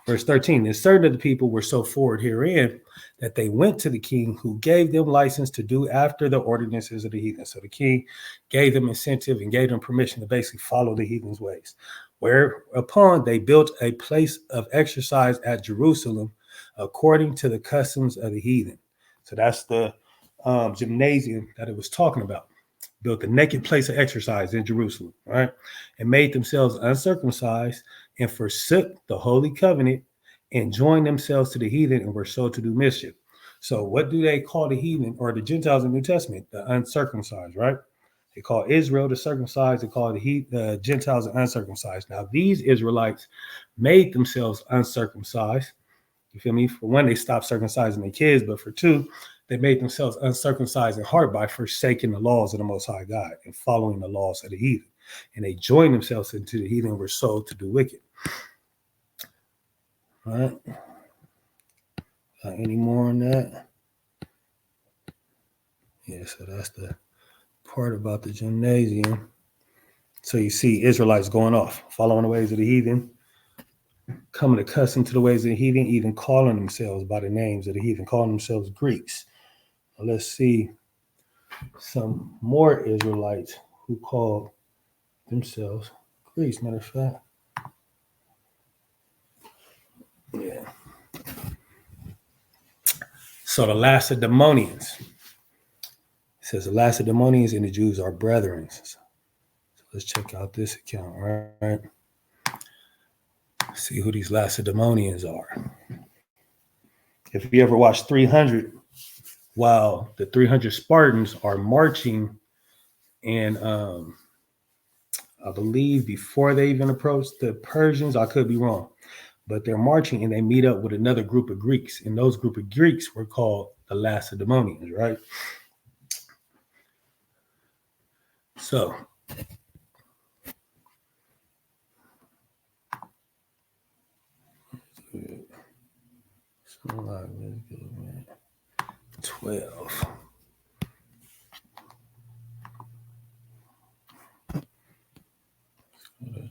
Verse 13, and certain of the people were so forward herein that they went to the king, who gave them license to do after the ordinances of the heathen. So the king gave them incentive and gave them permission to basically follow the heathen's ways. Whereupon they built a place of exercise at Jerusalem according to the customs of the heathen. So that's the gymnasium that it was talking about. Built a naked place of exercise in Jerusalem, right? And made themselves uncircumcised and forsook the holy covenant and joined themselves to the heathen and were so to do mischief. So what do they call the heathen or the Gentiles in the New Testament? The uncircumcised, right? They call Israel the circumcised. They call the Gentiles the uncircumcised. Now, these Israelites made themselves uncircumcised. You feel me? For one, they stopped circumcising their kids, but for two, they made themselves uncircumcised in heart by forsaking the laws of the Most High God and following the laws of the heathen. And they joined themselves into the heathen and were sold to do wicked. All right. Any more on that? Yeah, so that's the part about the gymnasium. So you see Israelites going off, following the ways of the heathen, coming accustomed to the ways of the heathen, even calling themselves by the names of the heathen, calling themselves Greeks. Now let's see some more Israelites who called themselves Greeks, matter of fact. Yeah. So the Lacedaemonians. It says the Lacedaemonians and the Jews are brethren. So let's check out this account, right? See who these Lacedaemonians are. If you ever watched 300, while the 300 Spartans are marching, and I believe before they even approach the Persians, I could be wrong, but they're marching and they meet up with another group of Greeks, and those group of Greeks were called the Lacedaemonians, right? So like 12.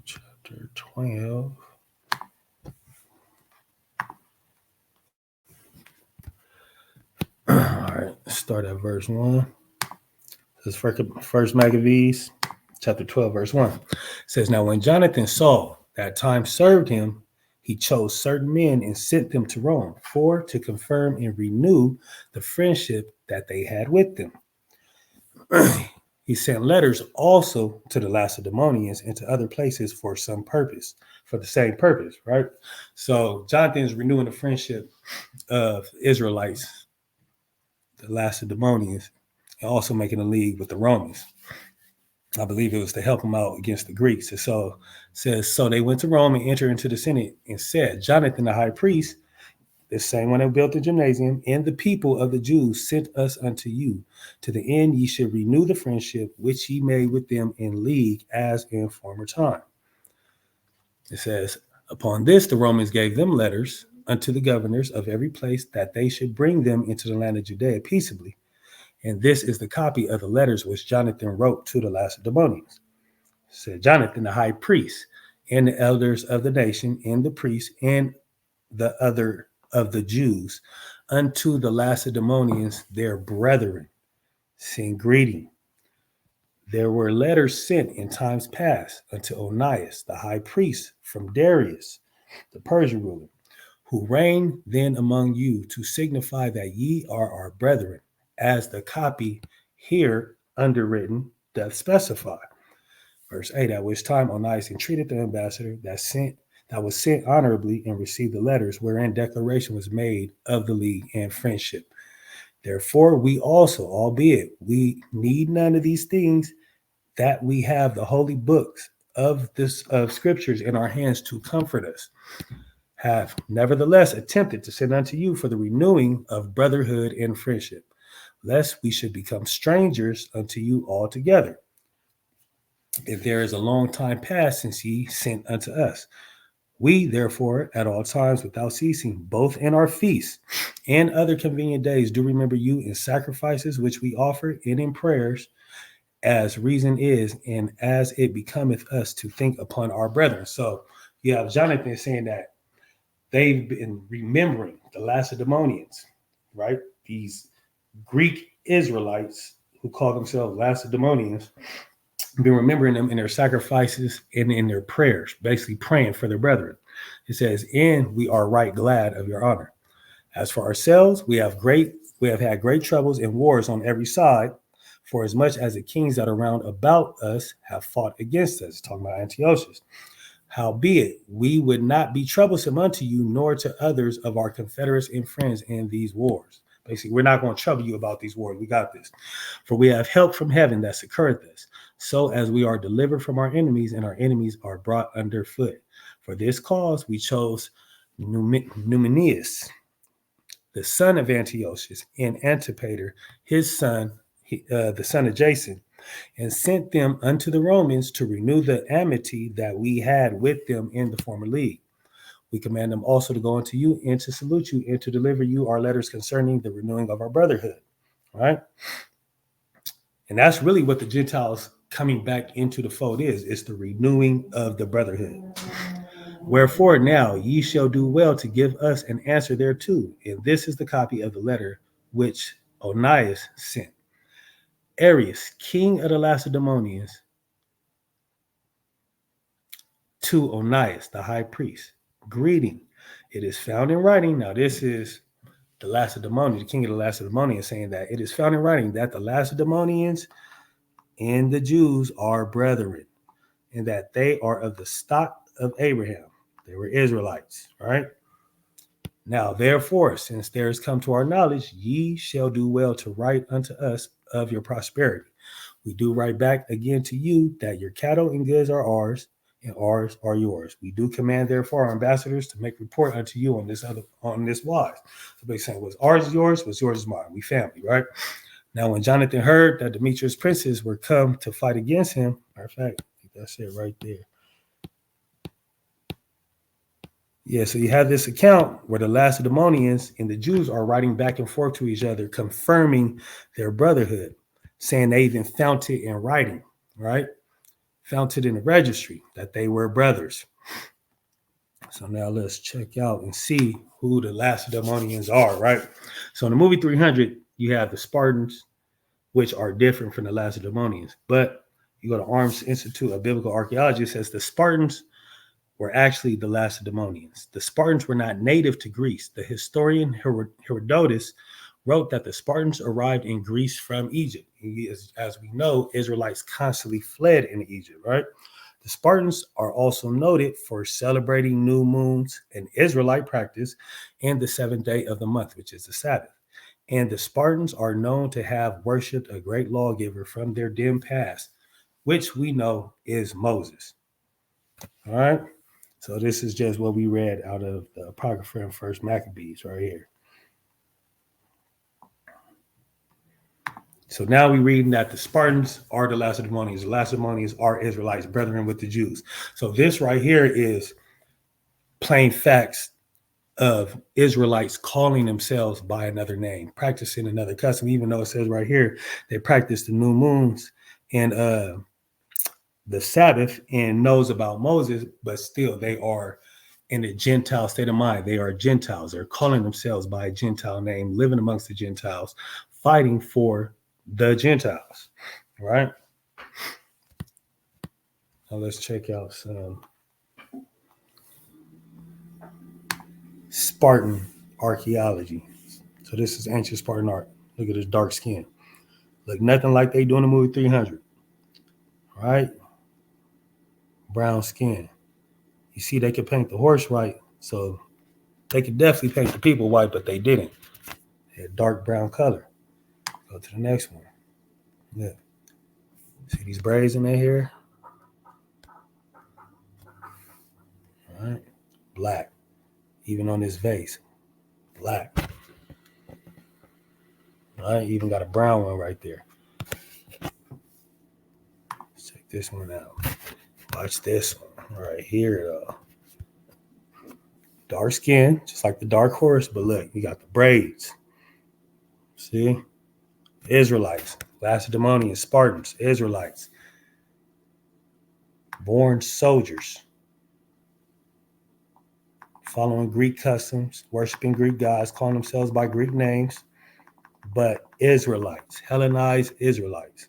Chapter 12. All right, start at verse 1. This is First Maccabees, chapter 12, verse 1. It says, now when Jonathan saw that time served him, he chose certain men and sent them to Rome to confirm and renew the friendship that they had with them. He sent letters also to the Lacedaemonians and to other places for the same purpose, right? So Jonathan is renewing the friendship of Israelites, the Lacedaemonians, and also making a league with the Romans. I believe it was to help them out against the Greeks. And so it says, so they went to Rome and entered into the Senate and said, Jonathan, the high priest, the same one that built the gymnasium, and the people of the Jews sent us unto you, to the end ye should renew the friendship which ye made with them in league as in former time. It says, upon this the Romans gave them letters unto the governors of every place that they should bring them into the land of Judea peaceably. And this is the copy of the letters which Jonathan wrote to the Lacedaemonians. Said Jonathan, the high priest, and the elders of the nation, and the priests, and the other of the Jews, unto the Lacedaemonians, their brethren, send greeting. There were letters sent in times past unto Onias, the high priest, from Darius, the Persian ruler, who reigned then among you, to signify that ye are our brethren, as the copy here underwritten doth specify. Verse 8, at which time Onias entreated the ambassador that was sent honorably, and received the letters wherein declaration was made of the league and friendship. Therefore, we also, albeit we need none of these things, that we have the holy books of scriptures in our hands to comfort us, have nevertheless attempted to send unto you for the renewing of brotherhood and friendship, lest we should become strangers unto you altogether. If there is a long time past since ye sent unto us, we therefore at all times without ceasing, both in our feasts and other convenient days, do remember you in sacrifices which we offer, and in prayers, as reason is, and as it becometh us to think upon our brethren. So you have Jonathan saying that they've been remembering the Lacedaemonians, right? These Greek Israelites who call themselves Lacedaemonians, been remembering them in their sacrifices and in their prayers, basically praying for their brethren. It says, and we are right glad of your honor. As for ourselves, we have had great troubles and wars on every side, for as much as the kings that are round about us have fought against us. Talking about Antiochus. Howbeit, we would not be troublesome unto you, nor to others of our confederates and friends in these wars. Basically, we're not going to trouble you about these wars. We got this. For we have help from heaven that succoureth us, so as we are delivered from our enemies, and our enemies are brought under foot. For this cause we chose Numenius, the son of Antiochus, and Antipater, his son, the son of Jason, and sent them unto the Romans to renew the amity that we had with them in the former league. We command them also to go unto you and to salute you and to deliver you our letters concerning the renewing of our brotherhood. All right. And that's really what the Gentiles coming back into the fold is. It's the renewing of the brotherhood. Wherefore now ye shall do well to give us an answer thereto. And this is the copy of the letter which Onias sent. Arius, king of the Lacedaemonians, to Onias, the high priest. Greeting. It is found in writing. Now, this is the Lacedaemonians, the king of the Lacedaemonians, saying that it is found in writing that the Lacedaemonians and the Jews are brethren, and that they are of the stock of Abraham. They were Israelites, right? Now, therefore, since there is come to our knowledge, ye shall do well to write unto us of your prosperity. We do write back again to you that your cattle and goods are ours, and ours are yours. We do command, therefore, our ambassadors to make report unto you on this wise. So basically saying, what's ours is yours, what's yours is mine. We family, right? Now, when Jonathan heard that Demetrius' princes were come to fight against him, matter of fact, that's it right there. Yeah, so you have this account where the Lacedaemonians and the Jews are writing back and forth to each other, confirming their brotherhood, saying they even found it in writing, right? Found it in the registry that they were brothers. So now let's check out and see who the Lacedaemonians are, right? So in the movie 300, you have the Spartans, which are different from the Lacedaemonians. But you go to Arms Institute of Biblical Archaeology, it says the Spartans were actually the Lacedaemonians. The Spartans were not native to Greece. The historian Herodotus wrote that the Spartans arrived in Greece from Egypt. As we know, Israelites constantly fled into Egypt, right? The Spartans are also noted for celebrating new moons, an Israelite practice, and the seventh day of the month, which is the Sabbath. And the Spartans are known to have worshipped a great lawgiver from their dim past, which we know is Moses. All right. So this is just what we read out of the Apocrypha and First Maccabees right here. So now we're reading that the Spartans are the Lacedaemonians. The Lacedaemonians are Israelites, brethren with the Jews. So this right here is plain facts of Israelites calling themselves by another name, practicing another custom, even though it says right here they practice the new moons and the Sabbath and knows about Moses, but still they are in a Gentile state of mind. They are Gentiles. They're calling themselves by a Gentile name, living amongst the Gentiles, fighting for the Gentiles, right? Now let's check out some Spartan archaeology. So this is ancient Spartan art. Look at his dark skin. Look nothing like they do in the movie 300, right? Brown skin. You see, they could paint the horse right, so they could definitely paint the people white, but they didn't. They had dark brown color. Go to the next one. Look. See these braids in their hair? All right. Black. Even on his vase. Black. All right. Even got a brown one right there. Let's check this one out. Watch this one right here. Dark skin, just like the dark horse, but look, you got the braids. See? Israelites, Lacedaemonians, Spartans, Israelites, born soldiers, following Greek customs, worshiping Greek gods, calling themselves by Greek names, but Israelites, Hellenized Israelites.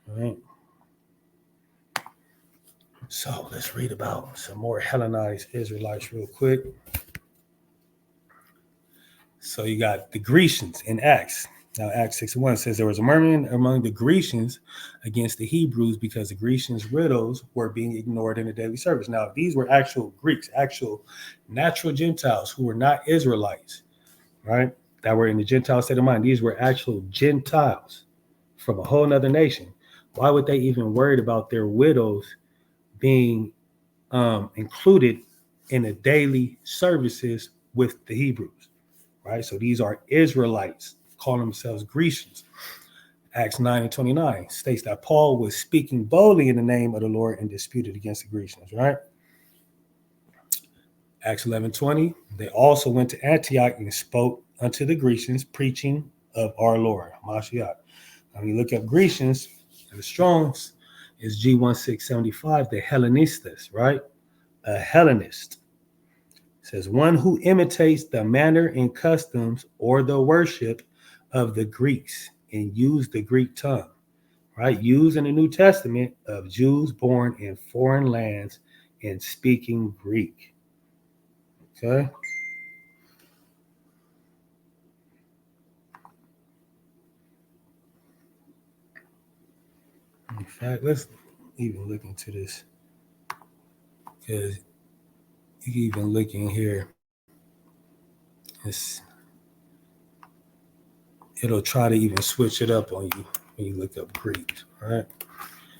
All right. So let's read about some more Hellenized Israelites real quick. So you got the Grecians in Acts. Now, Acts 6:1 says there was a murmuring among the Grecians against the Hebrews because the Grecians' widows were being ignored in the daily service. Now, these were actual Greeks, actual natural Gentiles who were not Israelites, right? That were in the Gentile state of mind. These were actual Gentiles from a whole nother nation. Why would they even worried about their widows being included in the daily services with the Hebrews, right? So these are Israelites calling themselves Grecians. Acts 9:29 states that Paul was speaking boldly in the name of the Lord and disputed against the Grecians, right? Acts 11:20, they also went to Antioch and spoke unto the Grecians, preaching of our Lord, Mashiach. Now, when you look up Grecians, and the Strong's is G1675, the Hellenistes, right? A Hellenist. It says one who imitates the manner and customs or the worship of the Greeks and use the Greek tongue, right? Used in the New Testament of Jews born in foreign lands and speaking Greek. Okay. In fact, let's even look into this because you can even look in here. It'll try to even switch it up on you when you look up Greek, right?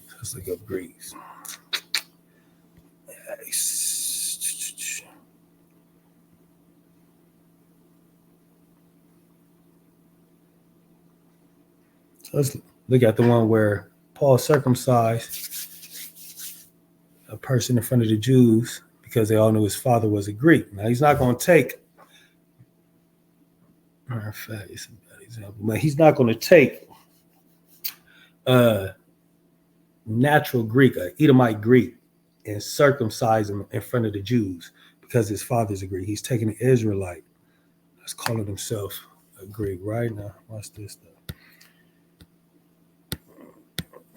So let's look up Greeks. So let's look at the one where Paul circumcised a person in front of the Jews because they all knew his father was a Greek. Now, he's not going to take, matter of fact, it's a bad example, but he's not going to take natural Greek, Edomite Greek, and circumcise him in front of the Jews because his father's a Greek. He's taking an Israelite that's calling himself a Greek. Right now, watch this stuff.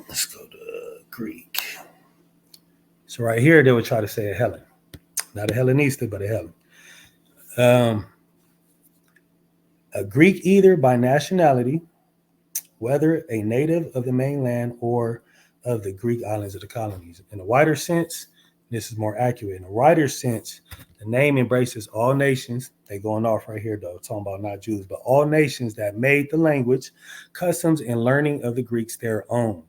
Let's go to Greek. So right here, they would try to say a Hellen. Not a Hellenista, but a Hellen. A Greek either by nationality, whether a native of the mainland or of the Greek islands of the colonies. In a wider sense, this is more accurate. In a wider sense, the name embraces all nations. They're going off right here, though, talking about not Jews, but all nations that made the language, customs, and learning of the Greeks their own.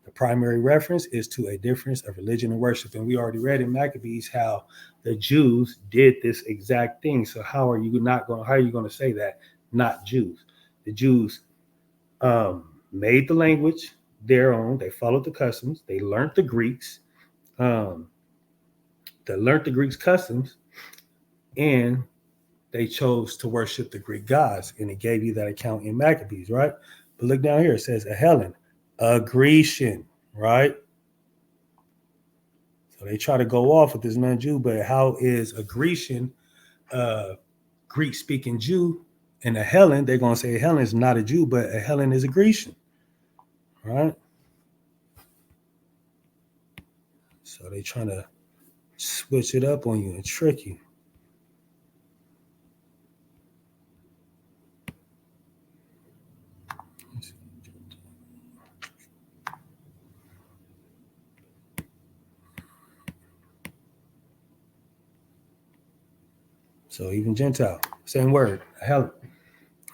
The primary reference is to a difference of religion and worship. And we already read in Maccabees how the Jews did this exact thing. So how are you going to say that? Not Jews. The Jews made the language their own. They followed the customs. They learned the Greeks. They learned the Greeks' customs, and they chose to worship the Greek gods. And it gave you that account in Maccabees, right? But look down here. It says a Hellen, a Grecian, right? So they try to go off with this non-Jew, but how is a Grecian, Greek-speaking Jew and a Hellen? They're going to say a Hellen is not a Jew, but a Hellen is a Grecian, right? So they trying to switch it up on you and trick you. So even Gentile, same word, Hellen,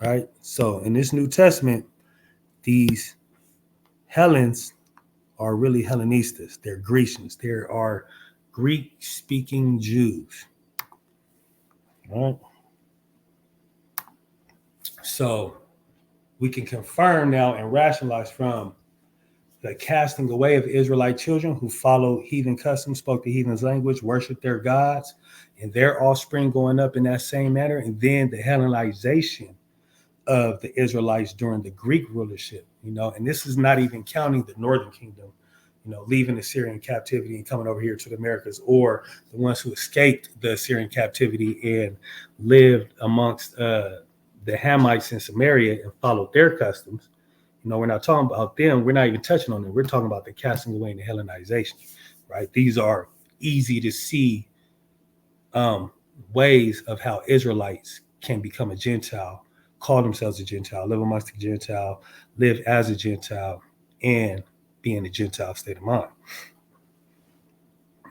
right? So in this New Testament, these Hellens are really Hellenistas. They're Grecians. There are Greek-speaking Jews, right? So we can confirm now and rationalize from the casting away of Israelite children who followed heathen customs, spoke the heathen's language, worshiped their gods, and their offspring going up in that same manner, and then the Hellenization of the Israelites during the Greek rulership, and this is not even counting the northern kingdom, leaving the Syrian captivity and coming over here to the Americas, or the ones who escaped the Syrian captivity and lived amongst the Hamites in Samaria and followed their customs. We're not talking about them. We're not even touching on them. We're talking about the casting away and the Hellenization, right? These are easy to see ways of how Israelites can become a Gentile, call themselves a Gentile, live amongst the Gentile, live as a Gentile, and be in a Gentile state of mind.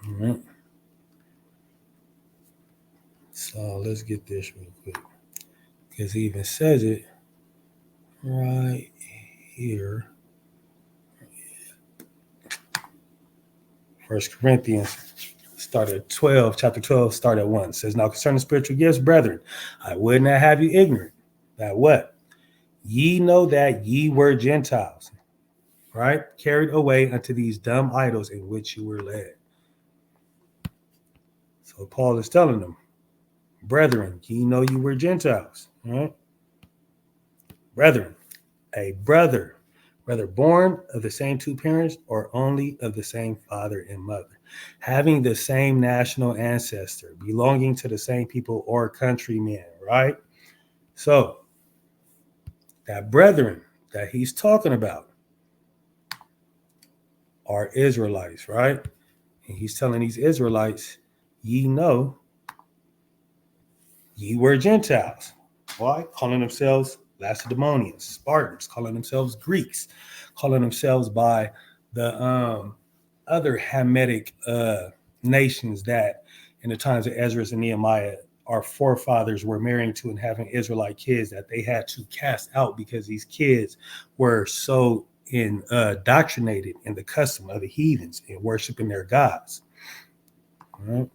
All right. So let's get this real quick, because he even says it right here. 1 Corinthians chapter 12, start at 1. It says, now concerning spiritual gifts, brethren, I would not have you ignorant that what? Ye know that ye were Gentiles, right? Carried away unto these dumb idols in which you were led. So Paul is telling them, brethren, ye know you were Gentiles, right? Brethren, a brother, whether born of the same two parents or only of the same father and mother, having the same national ancestor, belonging to the same people or countrymen, right? So that brethren that he's talking about are Israelites, right? And he's telling these Israelites, ye know ye were Gentiles. Why? Calling themselves Lacedaemonians, Spartans, calling themselves Greeks, calling themselves by the other Hamitic nations that in the times of Ezra and Nehemiah, our forefathers were marrying to and having Israelite kids that they had to cast out because these kids were so indoctrinated in the custom of the heathens and worshiping their gods. All right.